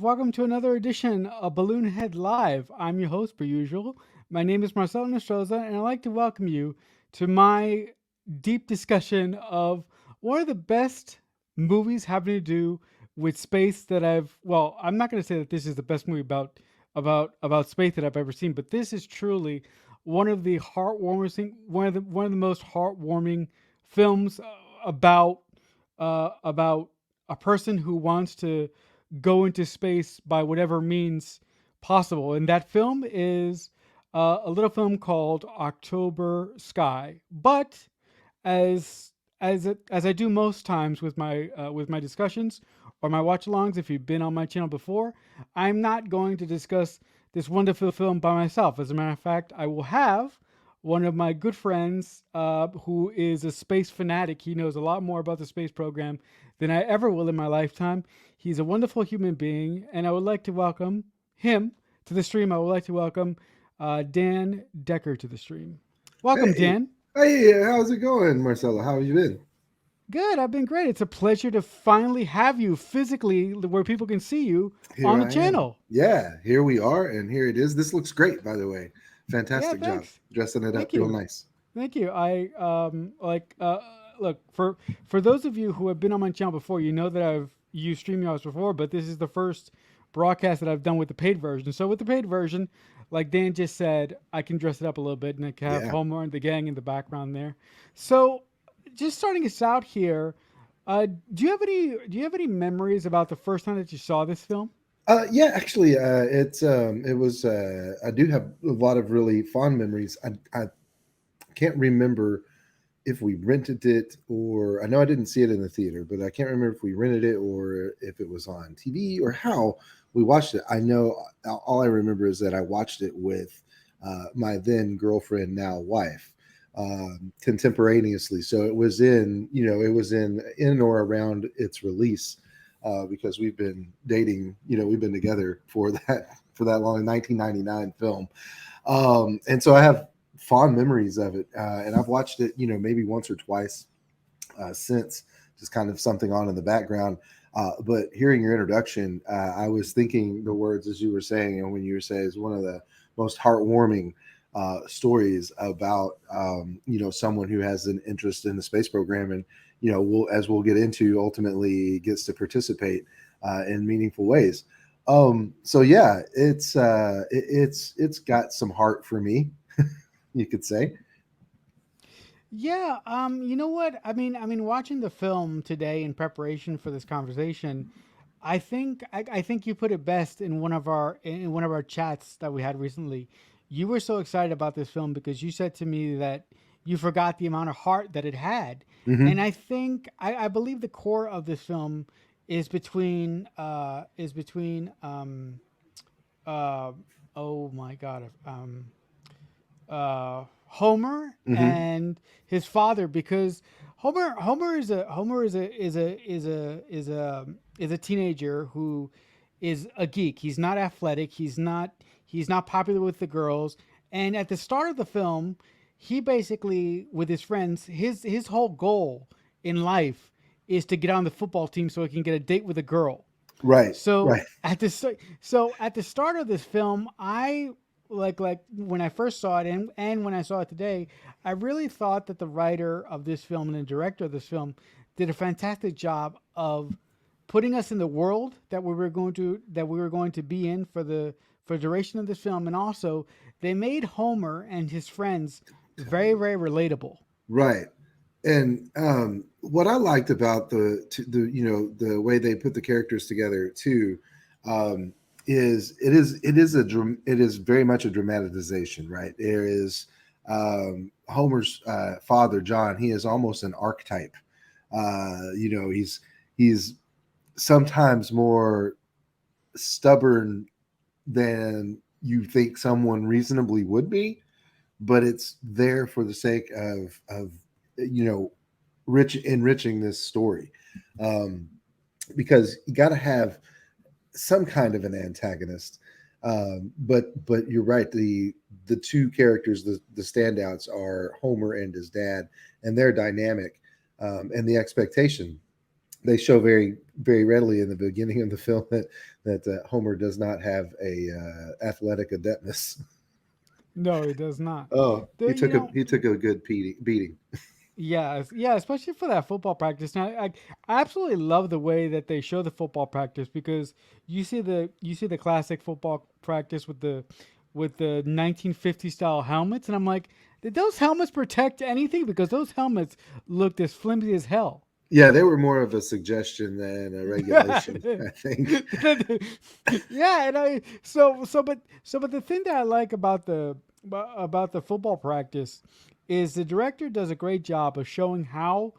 Welcome to another edition of Balloonhead Live. I'm your host, per usual. My name is Marcelo Nostroza, and I'd like to welcome you to my deep discussion of one of the best movies having to do with space that I've. Well, I'm not going to say that this is the best movie about space that I've ever seen, but this is truly one of the one of the most heartwarming films about a person who wants to go into space by whatever means possible. And that film is a little film called October Sky. But as as I do most times with my discussions or my watch alongs, if you've been on my channel before, I'm not going to discuss this wonderful film by myself. As a matter of fact, I will have one of my good friends who is a space fanatic. He knows a lot more about the space program than I ever will in my lifetime. He's a wonderful human being, and I would like to welcome him to the stream. I would like to welcome Dan Decker to the stream. Welcome, Hey, Dan. hey, how's it going, Marcelo? How have you been? Good. I've been great. It's a pleasure to finally have you physically where people can see you Here on the I am. channel. Yeah, here we are, and here it is. This looks great, by the way. Yeah, Fantastic job thanks. dressing it up Thank real you. nice. Thank you. I look for those of you who have been on my channel before, you know that I've used StreamYards before, but this is the first broadcast that I've done with the paid version. So with the paid version, like Dan just said, I can dress it up a little bit and I can have Yeah. Homer and the gang in the background there. So just starting us out here, do you have any memories about the first time that you saw this film? Yeah, actually, it was. I do have a lot of really fond memories. I can't remember if we rented it or I know I didn't see it in the theater, but I can't remember if we rented it or if it was on TV or how we watched it. I know all I remember is that I watched it with my then girlfriend, now wife, contemporaneously. So it was it was in or around its release because we've been dating, we've been together for that long, 1999 film. And so I have fond memories of it, and I've watched it, maybe once or twice since, just kind of something on in the background. But hearing your introduction, I was thinking the words as you were saying, and when you were saying it's one of the most heartwarming stories about someone who has an interest in the space program, and as we'll get into, ultimately gets to participate in meaningful ways. So yeah, it's got some heart for me, you could say. Yeah, you know what? I mean, watching the film today in preparation for this conversation, I think you put it best in one of our chats that we had recently. You were so excited about this film because you said to me that you forgot the amount of heart that it had, and Hmm. I believe the core of this film is between uh oh my god Homer Hmm. and his father, because Homer is a teenager who is a geek. He's not athletic. He's not popular with the girls. And at the start of the film, he basically, with his friends, his whole goal in life is to get on the football team so he can get a date with a girl. Right, So right. at the start of this film, I like when I first saw it, and when I saw it today, I really thought that the writer of this film and the director of this film did a fantastic job of putting us in the world that we were going to be in for the duration of this film, and also they made Homer and his friends very relatable. Right. And what I liked about the way they put the characters together too, um, is it is very much a dramatization, right? There is Homer's father, John. He is almost an archetype. He's sometimes more stubborn than you think someone reasonably would be, but it's there for the sake of you know rich enriching this story, um, because you got to have some kind of an antagonist. But you're right. The two characters, the standouts are Homer and his dad, and their dynamic, and the expectation they show very readily in the beginning of the film that Homer does not have a athletic adeptness. No, it does not. Oh, The you know he took a good beating. Yeah, yeah, especially for that football practice. Now, I absolutely love the way that they show the football practice because you see the classic football practice with the 1950 style helmets, and I'm like, did those helmets protect anything? Because those helmets looked as flimsy as hell. Yeah, they were more of a suggestion than a regulation, I think. Yeah, and I but the thing that I like about the football practice is the director does a great job of showing how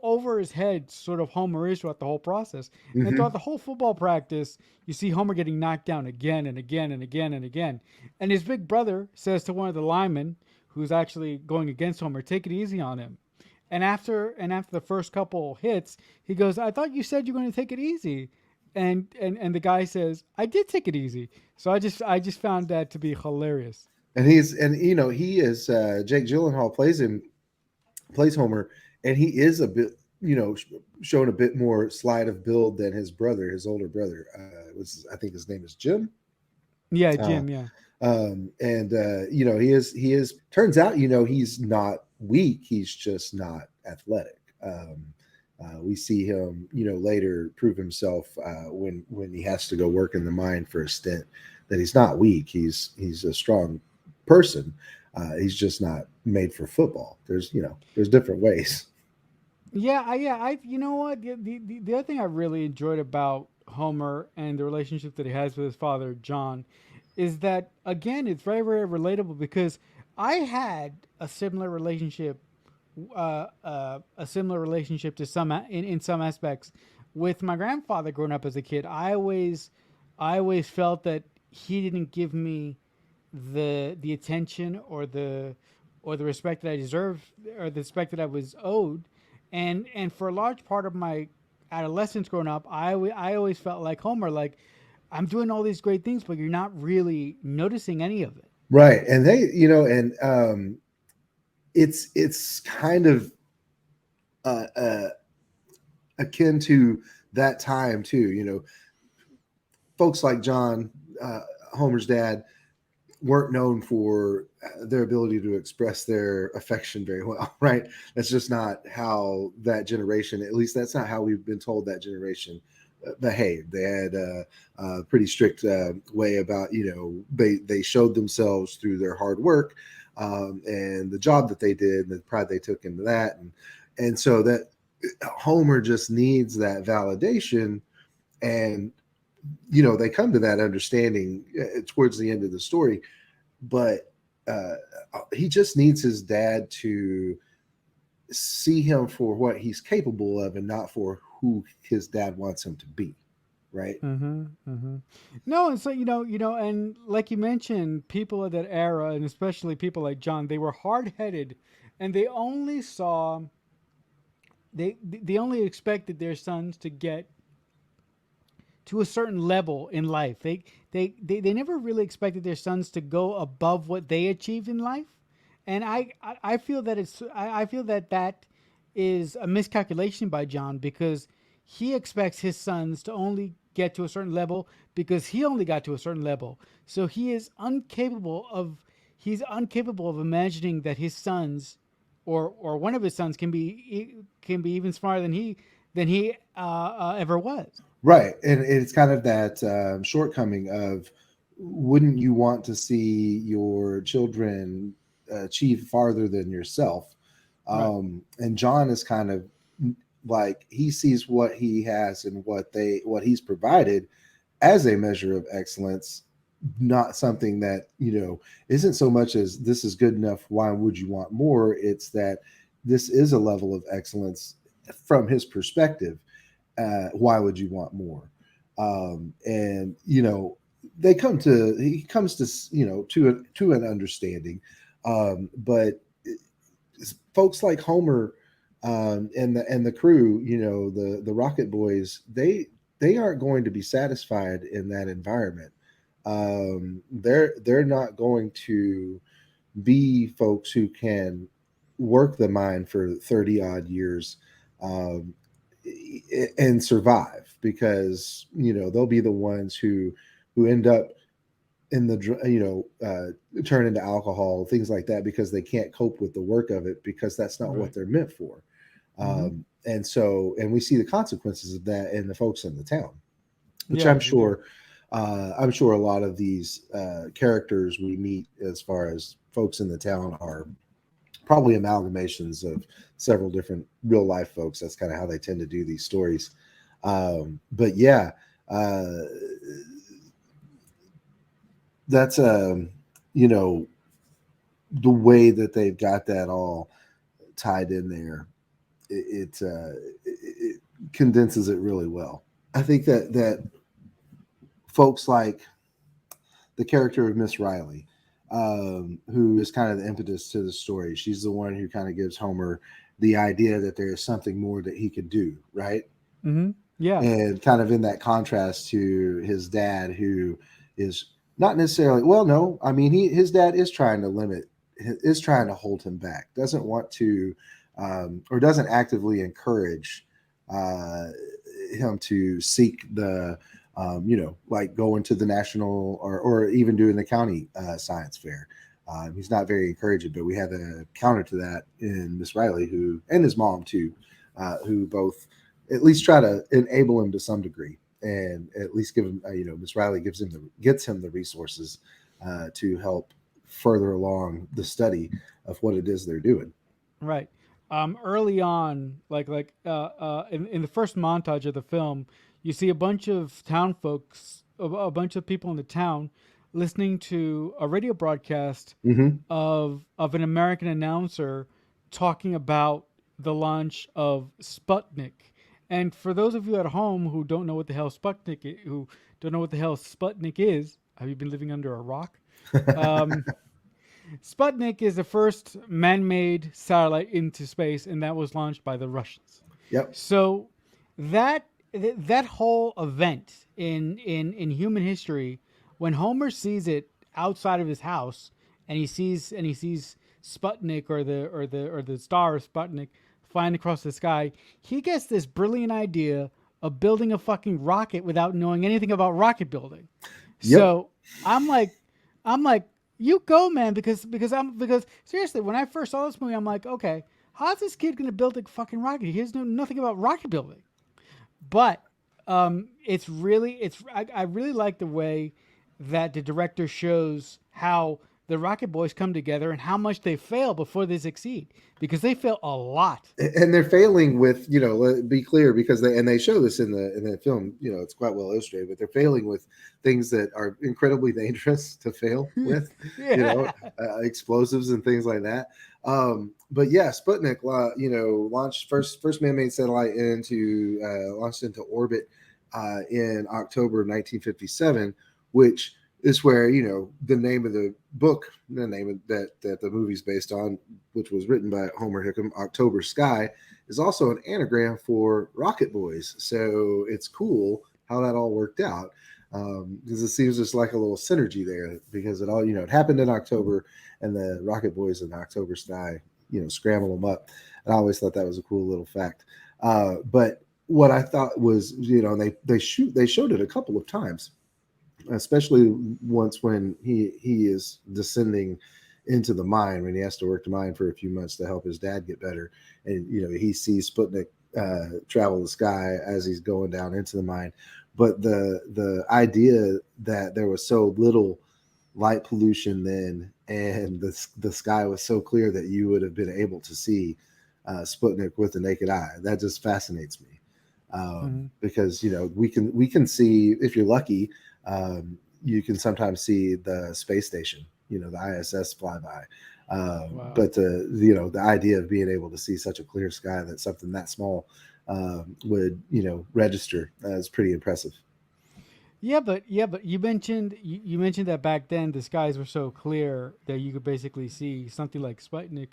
over his head sort of Homer is throughout the whole process. And throughout Hmm. the whole football practice, you see Homer getting knocked down again and again and again and again. And his big brother says to one of the linemen who's actually going against Homer, "Take it easy on him." And after the first couple hits, he goes, "I thought you said you were going to take it easy." And the guy says, "I did take it easy." So I just found that to be hilarious. And he is Jake Gyllenhaal plays Homer, and he is a bit showing a bit more slide of build than his brother, his older brother. Was I think his name is Jim. Yeah, Uh, Jim, yeah. and he is turns out he's not weak, he's just not athletic. We see him later prove himself when he has to go work in the mine for a stint, that he's not weak, he's a strong person. He's just not made for football. There's different ways. Yeah, I you know what? The other thing I really enjoyed about Homer and the relationship that he has with his father, John, is that again, it's very relatable because I had a similar relationship to in some aspects with my grandfather growing up as a kid. I always felt that he didn't give me the attention or the respect that I deserved or the respect that I was owed, and for a large part of my adolescence growing up, I always felt like Homer, like I'm doing all these great things, but you're not really noticing any of it. Right. And it's kind of uh, uh, akin to that time too. Folks like John, Homer's dad, weren't known for their ability to express their affection very well, right? That's just not how that generation, at least that's not how we've been told that generation behaved. They had a pretty strict way about, they showed themselves through their hard work, and the job that they did and the pride they took into that. And so that Homer just needs that validation. And, they come to that understanding towards the end of the story, but he just needs his dad to see him for what he's capable of and not for who his dad wants him to be, right? Mm-hmm. Mm-hmm. No, and so and like you mentioned, people of that era, and especially people like John, they were hard headed, and they only expected their sons to get to a certain level in life. They never really expected their sons to go above what they achieved in life. And I feel that I feel that that is a miscalculation by John because he expects his sons to only get to a certain level because he only got to a certain level. So he's incapable of imagining that his sons or one of his sons can be even smarter than he ever was. Right. And it's kind of that shortcoming of, wouldn't you want to see your children achieve farther than yourself? Right. And John is kind of like, he sees what he has and what he's provided as a measure of excellence, not something that isn't so much as, this is good enough, why would you want more? It's that this is a level of excellence from his perspective. Why would you want more? And he comes to to an understanding. But folks like Homer, and the crew, the Rocket Boys, they aren't going to be satisfied in that environment. They're not going to be folks who can work the mine for 30 odd years, um, and survive, because they'll be the ones who end up in the turn into alcohol, things like that, because they can't cope with the work of it, because that's not what Right. they're meant for. Hmm. And we see the consequences of that in the folks in the town, which Yeah, we do. I'm sure a lot of these characters we meet as far as folks in the town are probably amalgamations of several different real life folks. That's kind of how they tend to do these stories. But yeah, uh, that's you know the way that they've got that all tied in there. It condenses it really well. I think that folks like the character of Miss Riley, who is kind of the impetus to the story. She's the one who kind of gives Homer the idea that there is something more that he could do, right? Hmm. Yeah. And kind of in that contrast to his dad, who is not necessarily, well, no, I mean, his dad is trying to is trying to hold him back, doesn't want to, or doesn't actively encourage uh, him to seek the, like going to the national, or even doing the county science fair. He's not very encouraging, but we have a counter to that in Miss Riley, who, and his mom too, who both at least try to enable him to some degree, and at least give him, Miss Riley gets him the resources to help further along the study of what it is they're doing. Right. Early on, in the first montage of the film, you see a bunch of town folks, a bunch of people in the town, listening to a radio broadcast Mm-hmm. of an American announcer talking about the launch of Sputnik. And for those of you at home who don't know what the hell who don't know what the hell Sputnik is, have you been living under a rock? Um, Sputnik is the first man-made satellite into space, and that was launched by the Russians. Yep. So that whole event in human history, when Homer sees it outside of his house, and he sees Sputnik, or the star of Sputnik, flying across the sky, he gets this brilliant idea of building a fucking rocket without knowing anything about rocket building. Yep. So I'm like, I'm like, you go, man, because seriously, when I first saw this movie, I'm like, okay, how's this kid gonna build a fucking rocket? He has nothing about rocket building. But I really like the way that the director shows how the Rocket Boys come together and how much they fail before they succeed, because they fail a lot. And they're failing with, be clear, because they show this in the film, it's quite well illustrated, but they're failing with things that are incredibly dangerous to fail with, you know Yeah. explosives and things like that. But yeah, Sputnik, launched first man-made satellite into launched into orbit in October of 1957, which is where, the name of the book, the name of that the movie's based on, which was written by Homer Hickam, October Sky, is also an anagram for Rocket Boys. So it's cool how that all worked out, because it seems just like a little synergy there, because it all, it happened in October, and the Rocket Boys in October Sky, scramble them up. And I always thought that was a cool little fact. But what I thought was, they showed it a couple of times, especially once when he is descending into the mine, when he has to work the mine for a few months to help his dad get better, and he sees Sputnik travel the sky as he's going down into the mine. But the idea that there was so little light pollution then, and the sky was so clear that you would have been able to see Sputnik with the naked eye, that just fascinates me. Mhm. Because we can see, if you're lucky, you can sometimes see the space station, the ISS flyby. Wow. But the idea of being able to see such a clear sky that something that small would register is pretty impressive. Yeah, but you mentioned that back then the skies were so clear that you could basically see something like Sputnik,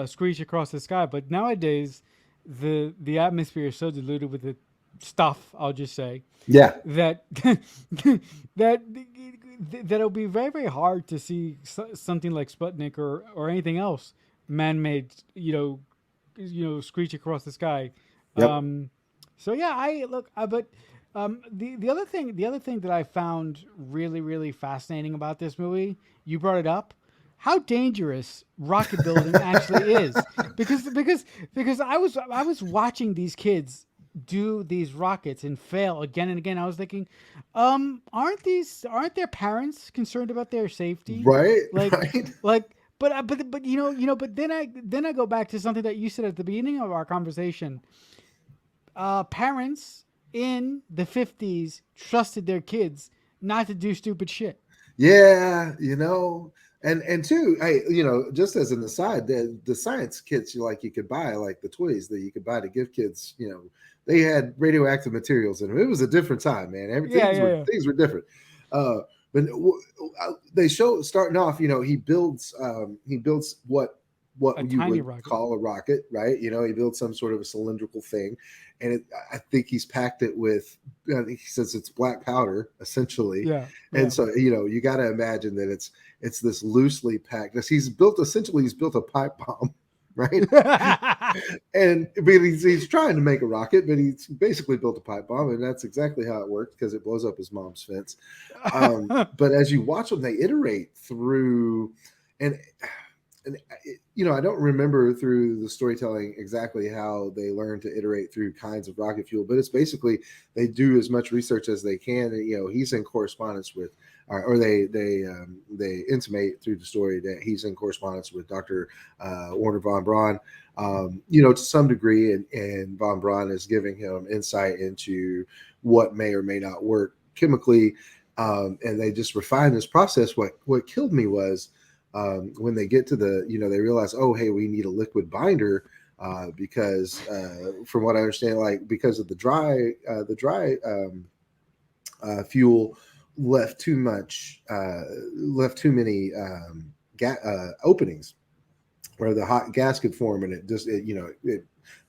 screech across the sky. But nowadays, the atmosphere is so diluted with the stuff. I'll just say Yeah. that that that it'll be very very hard to see something like Sputnik or anything else man-made, screech across the sky. Yep. Um, so yeah, I look, but the other thing that I found really really fascinating about this movie, you brought it up, how dangerous rocket building actually is, because I was watching these kids do these rockets and fail again and again. I was thinking, aren't their parents concerned about their safety? Right. Like Right. but but then I go back to something that you said at the beginning of our conversation. Parents in the 50s trusted their kids not to do stupid shit. Yeah, and two, hey, just as an aside, the science kits you could buy, like the toys that you could buy to give kids, they had radioactive materials in them. It was a different time, man. Yeah, yeah, yeah. Things were different. Uh, but they show starting off, he builds what A you tiny would rocket. call a rocket, right? He builds some sort of a cylindrical thing, and I think he's packed it with. He says it's black powder, essentially, Yeah, and yeah. so you got to imagine that it's this loosely packed. He's built a pipe bomb, right? And but he's trying to make a rocket, but he's basically built a pipe bomb, and that's exactly how it worked because it blows up his mom's fence. But as you watch them, they iterate through, and I don't remember through the storytelling exactly how they learn to iterate through kinds of rocket fuel, but it's basically they do as much research as they can. And, he's in correspondence with, or they intimate through the story that he's in correspondence with Dr. Warner von Braun, to some degree, and von Braun is giving him insight into what may or may not work chemically, and they just refine this process. What killed me was when they get to they realize, oh, hey, we need a liquid binder because, from what I understand, like because of the dry fuel left too many openings where the hot gas could form, and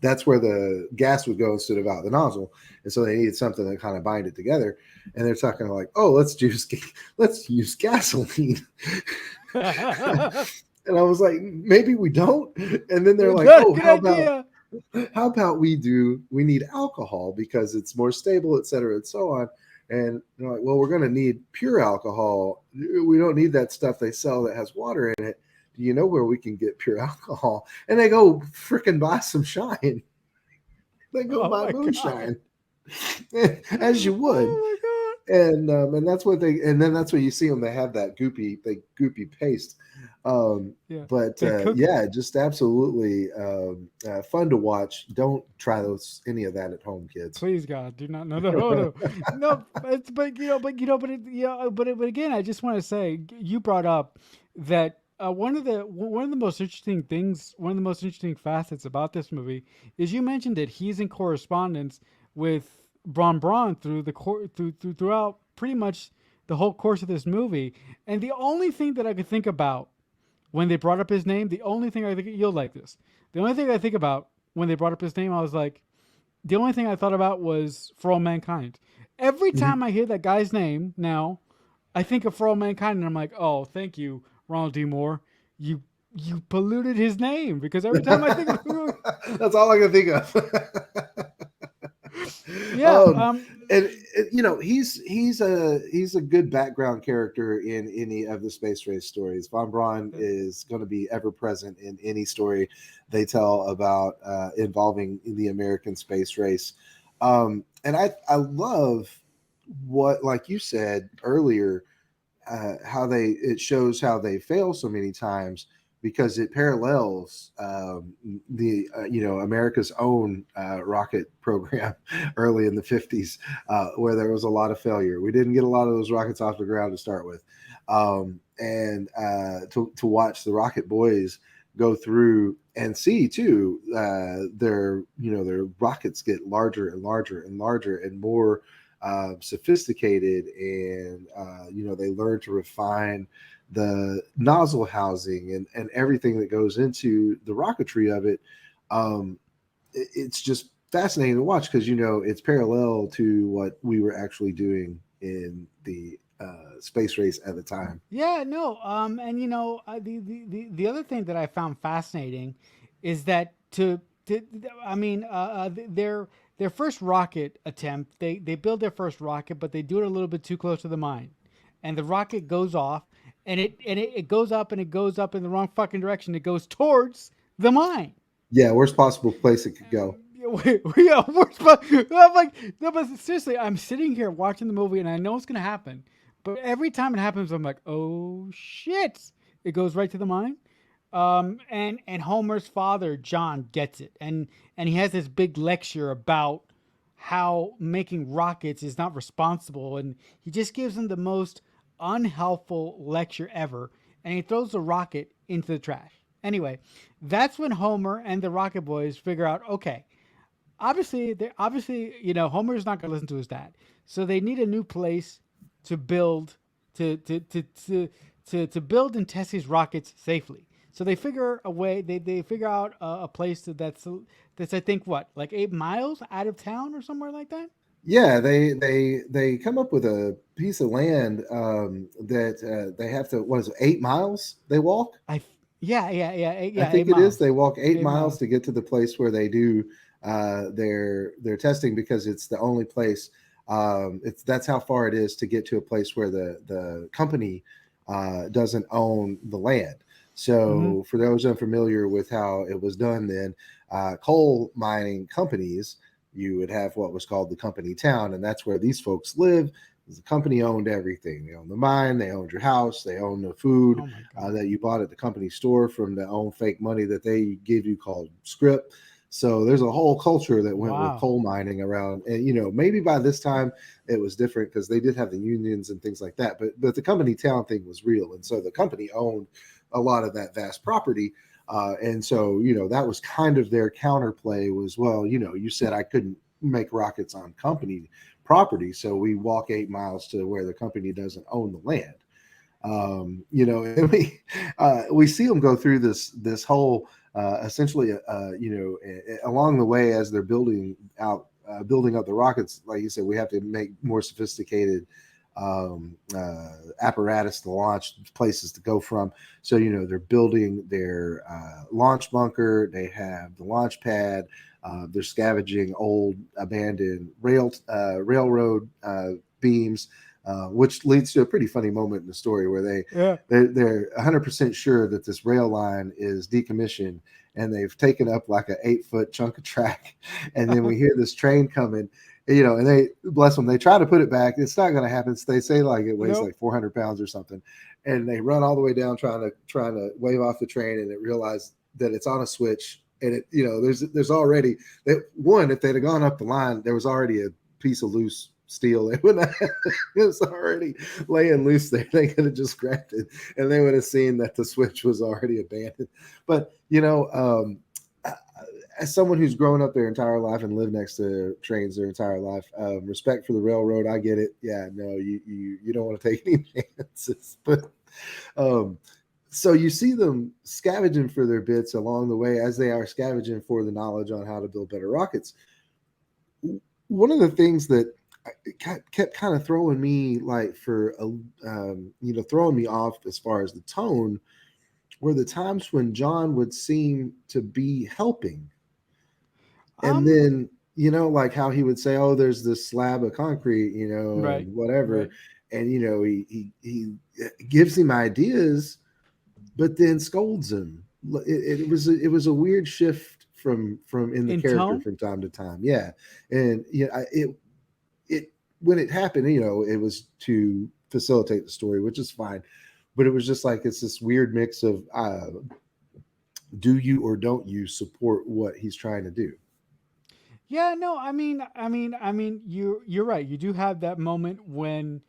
that's where the gas would go instead of out the nozzle, and so they needed something to kind of bind it together. And they're talking like, oh, let's use gasoline. And I was like, maybe we don't. And then they're like, Not a oh, good idea. how about we need alcohol because it's more stable, et cetera, and so on. And they're like, well, we're going to need pure alcohol. We don't need that stuff they sell that has water in it. Do you know where we can get pure alcohol? And they go freaking buy some shine. They go Oh buy my god. moonshine, as you would. Oh my And that's what you see them. They have that goopy paste. god. Yeah. But They cook. yeah, just absolutely fun to watch. Don't try any of that at home, kids. Please God, do not. No, no, no, no, no. But again, I just want to say you brought up that one of the most interesting things, one of the most interesting facets about this movie is you mentioned that he's in correspondence with Braun through throughout pretty much the whole course of this movie, and the only thing that I could think about when they brought up his name, the only thing I think you'll like this, the only thing I think about when they brought up his name, I was like the only thing I thought about was For All Mankind. Every Mhm. time I hear that guy's name now, I think of For All Mankind, and I'm like, oh, thank you, Ronald D. Moore. You you polluted his name because every time I think of the movie, That's all I can think of. yeah, um, and he's a good background character in any of the space race stories. Von Braun is going to be ever present in any story they tell about involving the American space race. And I love what, like you said earlier, how it shows how they fail so many times because it parallels the America's own rocket program early in the 50s, where there was a lot of failure. We didn't get a lot of those rockets off the ground to start with, and to watch the Rocket Boys go through and see too their rockets get larger and larger and larger and more sophisticated, and they learn to refine the nozzle housing and everything that goes into the rocketry of it. It's just fascinating to watch because it's parallel to what we were actually doing in the space race at the time. yeah, no, and the other thing that I found fascinating is that I mean, their first rocket attempt, they build their first rocket, but they do it a little bit too close to the mine, and the rocket goes off, and it goes up and it goes up in the wrong fucking direction. It goes towards the mine. Yeah, worst possible place it could go. I'm like, no, but seriously, I'm sitting here watching the movie and I know it's gonna happen, but every time it happens, I'm like, oh shit! It goes right to the mine. And Homer's father John gets it, and he has this big lecture about how making rockets is not responsible, and he just gives him the most unhelpful lecture ever, and he throws the rocket into the trash. Anyway, that's when Homer and the Rocket Boys figure out, okay, obviously they obviously Homer's not going to listen to his dad, so they need a new place to build to build and test these rockets safely. So they figure a way. They figure out a place that's I think what, like 8 miles out of town or somewhere like that. Yeah, they come up with a piece of land that they have to. What is it? 8 miles they walk. I I yeah, eight think it is. miles, They walk eight eight miles miles. to get to the place where they do their testing because it's the only place. It's that's how far it is to get to a place where the company doesn't own the land. Mm-hmm. So for those unfamiliar with how it was done, then coal mining companies, you would have what was called the company town, and that's where these folks live. The company owned everything. They owned the mine, they owned your house, they owned the food Oh my god! that you bought at the company store from the own fake money that they give you called script. So there's a whole culture that went with Wow. coal mining around, and maybe by this time it was different because they did have the unions and things like that. But the company town thing was real, and so the company owned a lot of that vast property. And so that was kind of their counterplay was, well, you said I couldn't make rockets on company property, so we walk 8 miles to where the company doesn't own the land. And we see them go through this whole essentially along the way as they're building up the rockets. Like you said, we have to make more sophisticated apparatus to launch, places to go from. So they're building their launch bunker. They have the launch pad. They're scavenging old abandoned railroad beams, which leads to a pretty funny moment in the story where Yeah. they're 100% sure that this rail line is decommissioned, and they've taken up like an 8 foot chunk of track, and then we hear this train coming. And they bless them. They try to put it back. It's not going to happen. So they say like it weighs Nope. like 400 pounds or something, and they run all the way down trying to wave off the train, and it realized that it's on a switch, and there's already that one. If they'd have gone up the line, there was already a piece of loose steel. It would not, it was already laying loose there. They could have just grabbed it, and they would have seen that the switch was already abandoned. But as someone who's grown up their entire life and lived next to trains their entire life, respect for the railroad. I get it. Yeah, no, you don't want to take any chances. But um, so you see them scavenging for their bits along the way as they are scavenging for the knowledge on how to build better rockets. One of the things that kept kind of throwing me like throwing me off as far as the tone were the times when John would seem to be helping, and Um. then like how he would say, oh, there's this slab of concrete, Right. and whatever, Right. and he gives him ideas but then scolds him. It was a weird shift from in the In character tone. from time to time. Yeah, and it when it happened, it was to facilitate the story, which is fine. But it was just like it's this weird mix of do you or don't you support what he's trying to do? Yeah, no, you're right. You do have that moment when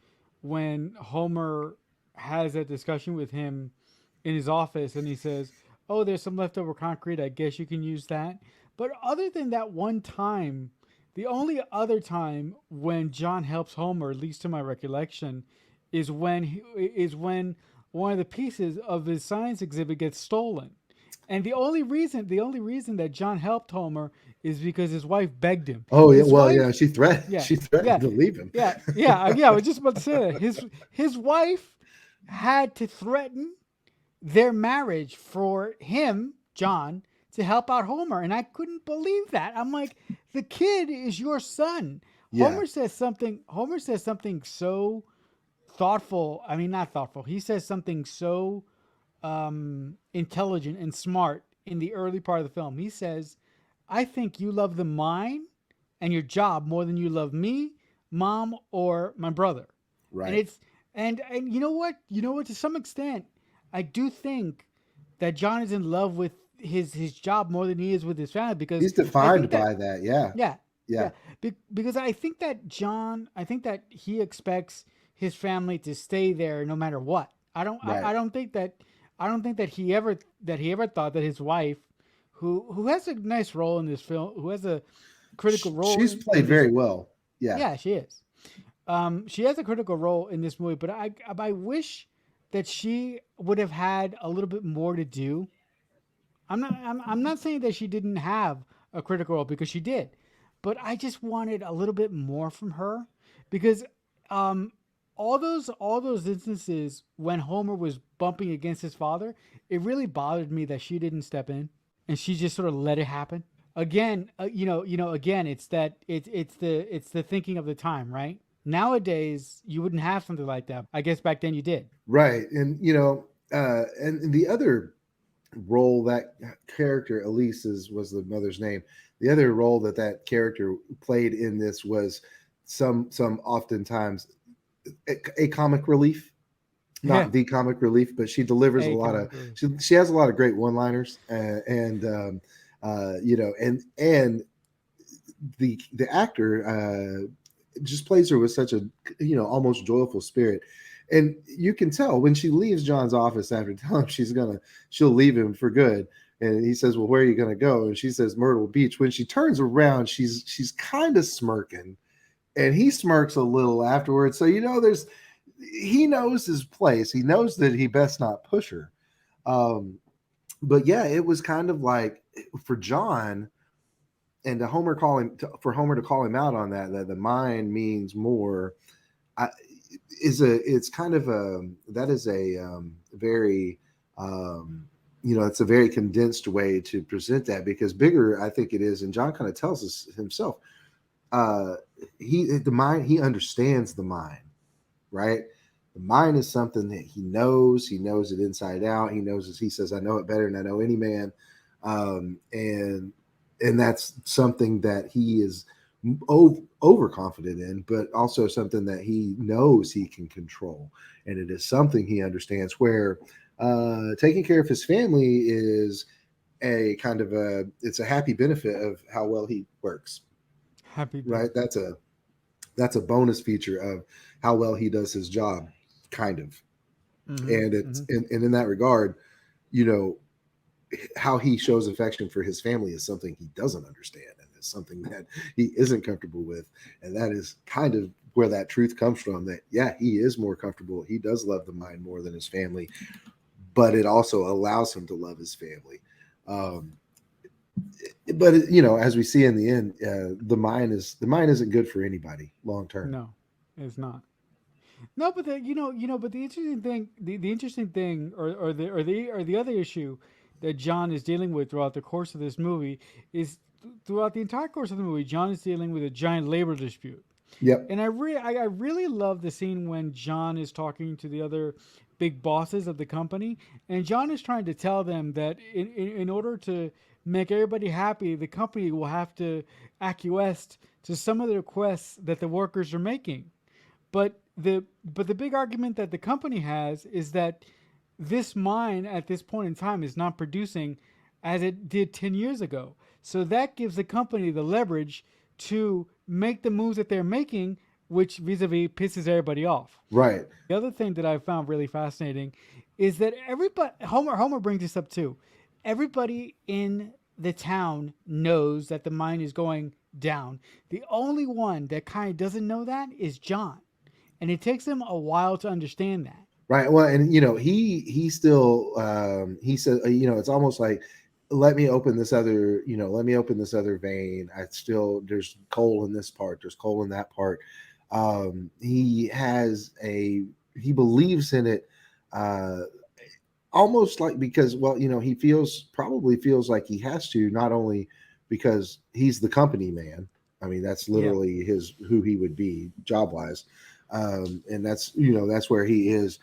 Homer has a discussion with him in his office, and he says, "Oh, there's some leftover concrete. I guess you can use that." But other than that one time, the only other time when John helps Homer, at least to my recollection, is when one of the pieces of his science exhibit gets stolen. And the only reason that John helped Homer is because his wife begged him. Oh yeah, His well wife, yeah, she threat yeah, she threatened yeah, to leave him. yeah. I was just about to say that his wife had to threaten their marriage for him, John, to help out Homer, and I couldn't believe that. I'm like, the kid is your son. Yeah, Homer says something so thoughtful. I mean, not thoughtful. He says something so intelligent and smart in the early part of the film. He says, "I think you love the mine and your job more than you love me, mom, or my brother." And right. it's and you know what? You know what? To some extent, I do think that John is in love with his job more than he is with his family because He's I think defined that by that. Yeah, yeah, yeah, yeah. Because I think that I think that he expects his family to stay there no matter what. right. I don't think that he ever thought that his wife, who has a nice role in this film, who has a critical role She's played in this. very well. Yeah, Yeah, she is. She has a critical role in this movie, but I wish that she would have had a little bit more to do. I'm not saying that she didn't have a critical role because she did, but I just wanted a little bit more from her because um, all those instances when Homer was bumping against his father, it really bothered me that she didn't step in and she just sort of let it happen. Again, again, it's the thinking of the time, right? Nowadays, you wouldn't have something like that. I guess back then you did. right. And and the other role that character Elise's was the mother's name. The other role that that character played in this was some oftentimes a comic relief, Yeah, not the comic relief, but she delivers a a lot of comic relief. she has a lot of great one liners and the actor just plays her with such a almost joyful spirit. And you can tell when she leaves John's office after telling him she'll leave him for good. And he says, "Well, where are you going to go?" And she says, "Myrtle Beach." When she turns around, she's kind of smirking, and he smirks a little afterwards. So there's he knows his place. He knows that he best not push her. Um, but yeah, it was kind of like for John and for Homer to call him out on that the mind means more. I, it's kind of a that is a very it's a very condensed way to present that because bigger I think it is, and John kind of tells us himself. Uh, the mind he understands the mind, right? The mind is something that he knows. He knows it inside out. He knows, as he says, "I know it better than I know any man," um, and and that's something that he is overconfident in, but also something that he knows he can control, and it is something he understands. Where taking care of his family is a kind of it's a happy benefit of how well he works, Happy right? benefit. That's a bonus feature of how well he does his job, kind of. Mm-hmm. And Mm-hmm. in that regard, you know, how he shows affection for his family is something he doesn't understand, and it's something that he isn't comfortable with. And that is kind of where that truth comes from, that yeah, he is more comfortable. He does love the mind more than his family, but it also allows him to love his family. Um, but as we see in the end, the mind isn't good for anybody long term. No, it's not. No, but but the interesting thing, the interesting thing, or the other issue that John is dealing with throughout the course of this movie is throughout the entire course of the movie, John is dealing with a giant labor dispute. Yep. And I really love the scene when John is talking to the other big bosses of the company, and John is trying to tell them that in order to make everybody happy, the company will have to acquiesce to some of the requests that the workers are making. But the big argument that the company has is that this mine at this point in time is not producing as it did 10 years ago. So that gives the company the leverage to make the moves that they're making, which vis-a-vis pisses everybody off. Right. The other thing that I found really fascinating is that everybody Homer brings this up too. Everybody in the town knows that the mine is going down. The only one that kind of doesn't know that is John. And it takes him a while to understand that. Right. Well, and he still he said it's almost like let me open this other vein. I still there's coal in this part. There's coal in that part. He has a he believes in it uh almost like, because, well, he probably feels like he has to, not only because he's the company man. I mean, that's Yeah, literally his who he would be job wise. And that's where he is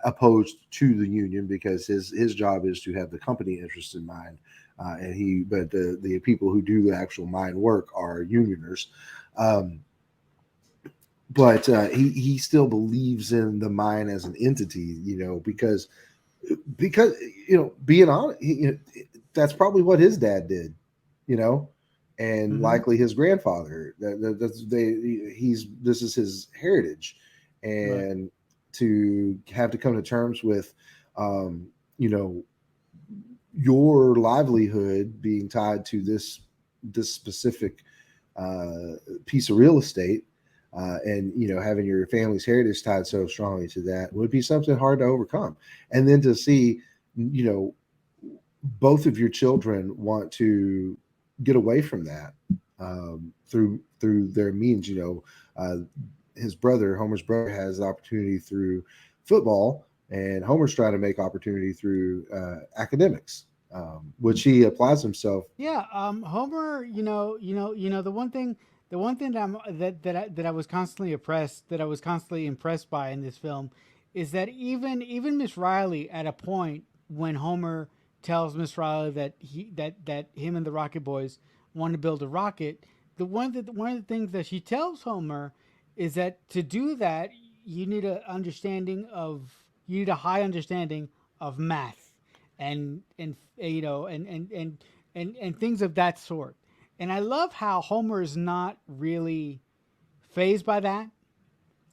opposed to the union, because his job is to have the company interest in mind. But the people who do the actual mine work are unioners. um, but he still believes in the mine as an entity, because being honest, that's probably what his dad did, you know, and hmm likely his grandfather. This is his heritage, right. and to have to come to terms with, um, you know, your livelihood being tied to this specific uh, piece of real estate, and having your family's heritage tied so strongly to that would be something hard to overcome. And then to see, you know, both of your children want to get away from that, through their means. His brother, Homer's brother, has the opportunity through football, and Homer's trying to make opportunity through academics, which he applies himself. Yeah, Homer, the one thing that I was constantly impressed by in this film is that even Miss Riley, at a point when Homer tells Miss Riley that him and the Rocket Boys want to build a rocket, one of the things that she tells Homer is that to do that you need a high understanding of math and and things of that sort. And I love how Homer is not really phased by that.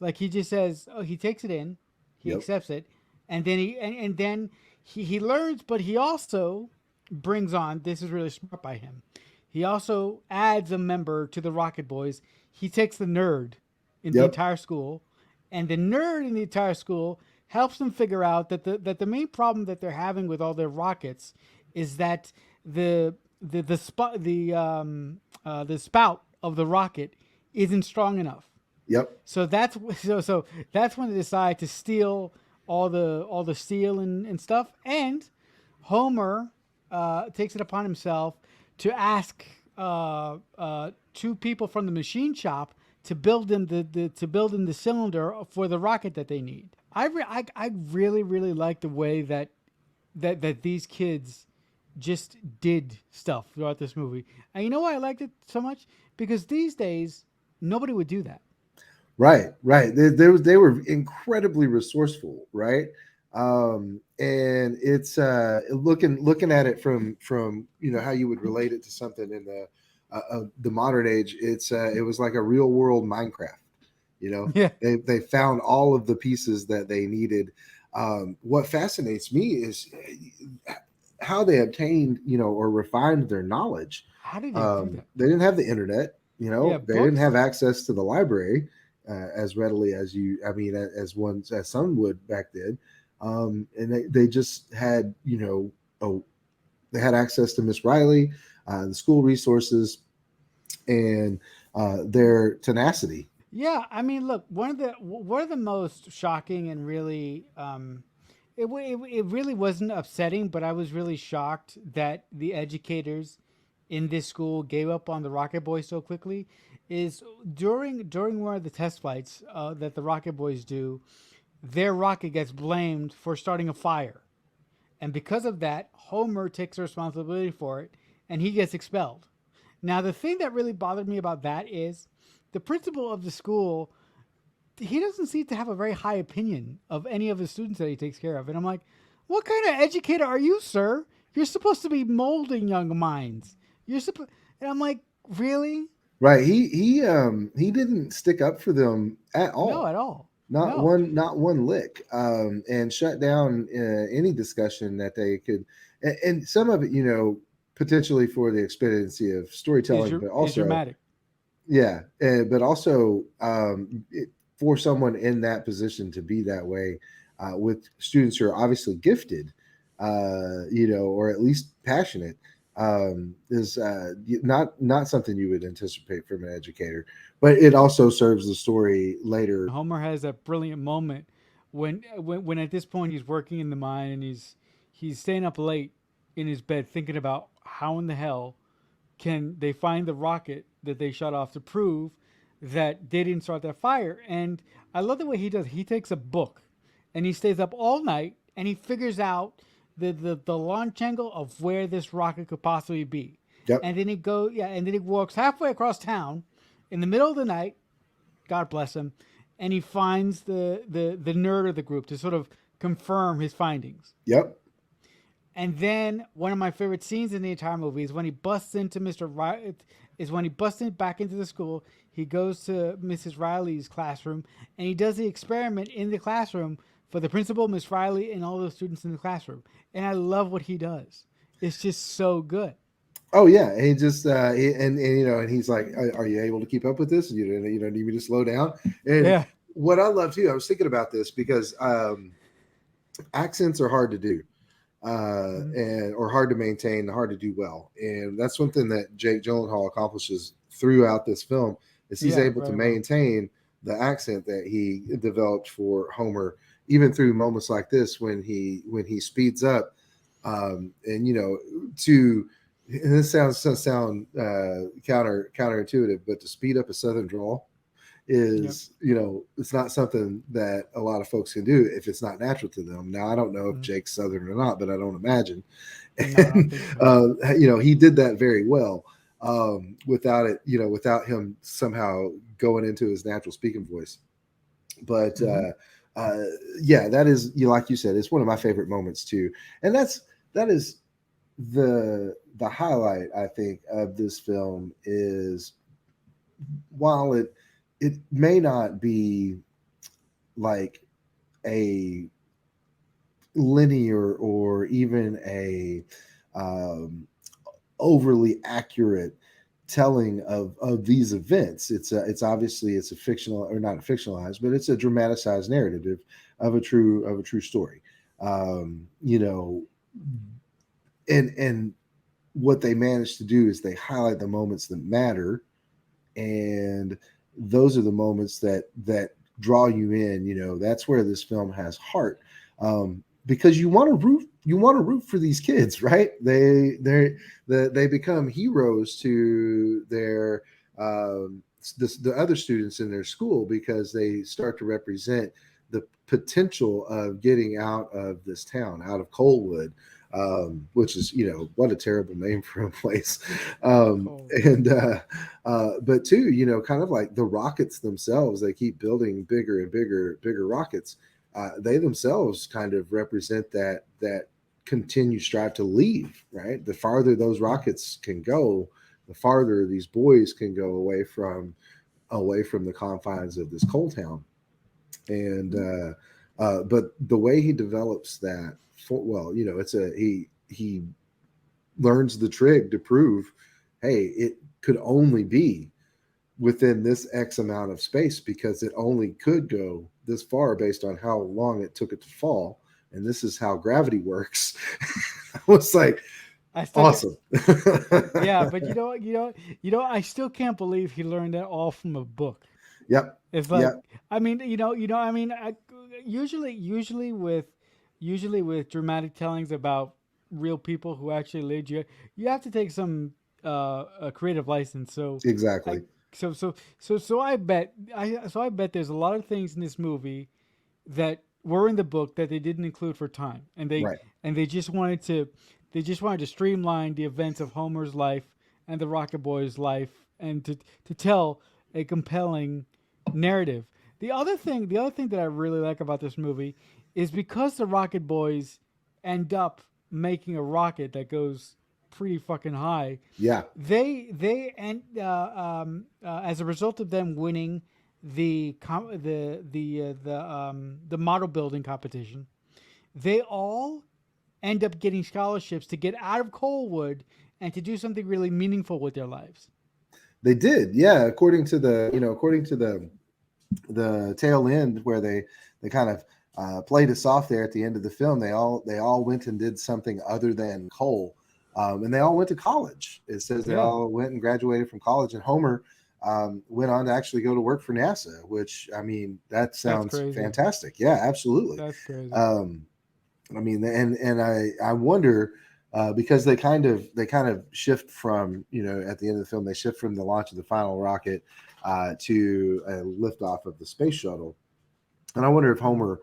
Like he just says, oh, he takes it in, he Yep, accepts it, and then he learns, but he also brings on. This is really smart by him. He also adds a member to the Rocket Boys. He takes the nerd in the yep, entire school, and the nerd in the entire school helps them figure out that the main problem that they're having with all their rockets is that the spout of the rocket isn't strong enough. yep, So that's when they decide to steal all the steel and stuff. And Homer takes it upon himself to ask two people from the machine shop to build them the cylinder for the rocket that they need. I really like the way that these kids just did stuff throughout this movie. And you know why I liked it so much? Because these days nobody would do that. right, right. They were incredibly resourceful, right? And it's looking at it from how you would relate it to something in the modern age. It was like a real world Minecraft. Yeah. They found all of the pieces that they needed. What fascinates me is how they obtained, or refined their knowledge. How did they do that? They didn't have the internet. Yeah, They didn't have books. access to the library as readily as I mean, as some would back then. And they just had, they had access to Miss Riley, the school resources, and their tenacity. Yeah, I mean, look, one of the most shocking and really it really wasn't upsetting, but I was really shocked that the educators in this school gave up on the Rocket Boys so quickly. Is during one of the test flights that the Rocket Boys do, their rocket gets blamed for starting a fire. And because of that, Homer takes responsibility for it and he gets expelled. Now, the thing that really bothered me about that is the principal of the school, he doesn't seem to have a very high opinion of any of his students that he takes care of. And I'm like, what kind of educator are you, sir? You're supposed to be molding young minds. You're supposed, and I'm like, really? Right. He didn't stick up for them at No, all. at all. Not No. one lick. And shut down any discussion that they could, and some of it, potentially for the expediency of storytelling, but Is also, dramatic. yeah, but also, for someone in that position to be that way, with students who are obviously gifted, or at least passionate, is not something you would anticipate from an educator. But it also serves the story later. Homer has that brilliant moment when at this point he's working in the mine and he's staying up late in his bed thinking about how in the hell can they find the rocket that they shut off to prove that they didn't start that fire. And I love the way he does. He takes a book and he stays up all night and he figures out the launch angle of where this rocket could possibly be. Yep. And then and then he walks halfway across town in the middle of the night, God bless him, and he finds the nerd of the group to sort of confirm his findings. Yep. And then one of my favorite scenes in the entire movie is when he busts into Mr. Riley. Is when he busts in back into the school. He goes to Mrs. Riley's classroom and he does the experiment in the classroom for the principal, Miss Riley, and all the students in the classroom. And I love what he does. It's just so good. Oh yeah, and he just and and he's like, are you able to keep up with this? You don't need me to slow down. And Yeah. what I love too, I was thinking about this because accents are hard to do, Mhm. and or hard to maintain, hard to do well, and that's one thing that Jake Gyllenhaal accomplishes throughout this film is he's Yeah. able to Very well. maintain the accent that he developed for Homer, even through moments like this when he speeds up, and to and this sound counterintuitive, but to speed up a Southern drawl Yep. is it's not something that a lot of folks can do if it's not natural to them. Now I don't know if Mhm. Jake's Southern or not, but I don't imagine. No, I don't And think so. he did that very well, without it, without him somehow going into his natural speaking voice. But Hmm. uh, yeah, that is, like you said, it's one of my favorite moments too, and that is the highlight, I think, of this film is, while it may not be like a linear or even a um, overly accurate telling of these events. It's obviously it's a fictional, or not a fictionalized, but it's a dramatized narrative of a true story. You know, and what they manage to do is they highlight the moments that matter, and those are the moments that draw you in. That's where this film has heart, because you want to root for these kids, right? They become heroes to their the other students in their school because they start to represent the potential of getting out of this town, out of Coalwood, which is, what a terrible name for a place. Cold. And But too, kind of like the rockets themselves, they keep building bigger and bigger rockets. They themselves kind of represent that continued strive to leave. Right, the farther those rockets can go, the farther these boys can go away from the confines of this coal town. And But the way he develops that, well, it's a he learns the trig to prove, hey, it could only be within this X amount of space because it only could go this far based on how long it took it to fall. And this is how gravity works. I was like, I still can't. awesome. Yeah, but I still can't believe he learned that all from a book. Yep. It's like, Yep. I mean, usually with dramatic tellings about real people who actually lived, you have to take some a creative license. I Exactly. I bet there's a lot of things in this movie that were in the book that they didn't include for time, and Right. they just wanted to streamline the events of Homer's life and the Rocket Boys' life, and to tell a compelling narrative. The other thing that I really like about this movie is because the Rocket Boys end up making a rocket that goes pretty fucking high. Yeah. They and as a result of them winning the model building competition, they all end up getting scholarships to get out of Coalwood and to do something really meaningful with their lives. They did. Yeah. According to the tail end where they kind of played us off there at the end of the film. They all went and did something other than coal, and they all went to college. It says they Yeah. all went and graduated from college. And Homer, went on to actually go to work for NASA, which I mean, that That's sounds crazy. fantastic. Yeah, absolutely. That's crazy. Um, I mean, and I wonder because they kind of shift from, you know, at the end of the film they shift from the launch of the final rocket to a liftoff of the space shuttle, and I wonder if Mhm. Homer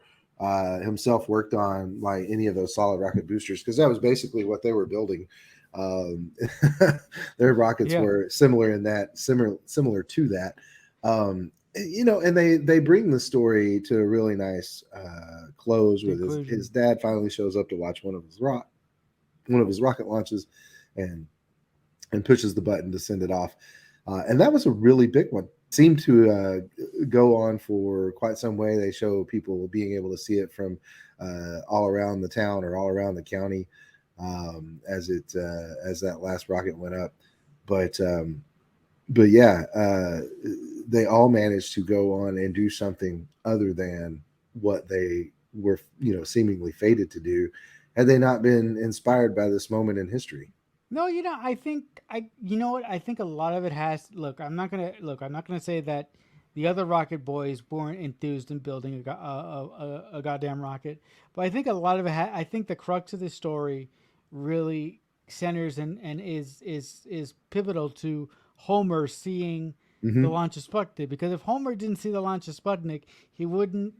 himself worked on like any of those solid rocket boosters, because that was basically what they were building. Um, their rockets Yeah, were similar in that similar to that. You know, and they bring the story to a really nice close with his conclusion. dad finally shows up to watch one of his rocket launches, and pushes the button to send it off. And that was a really big one. Seemed to go on for quite some way. They show people being able to see it from all around the town or all around the county as that last rocket went up. But yeah, they all managed to go on and do something other than what they were, you know, seemingly fated to do, had they not been inspired by this moment in history. No, I think you know what? I think a lot of it has. Look. I'm not gonna say that the other Rocket Boys weren't enthused in building a goddamn rocket, but I think a lot of it. I think the crux of the story really centers and is pivotal to Homer seeing the Hmm. launch of Sputnik. Because if Homer didn't see the launch of Sputnik, he wouldn't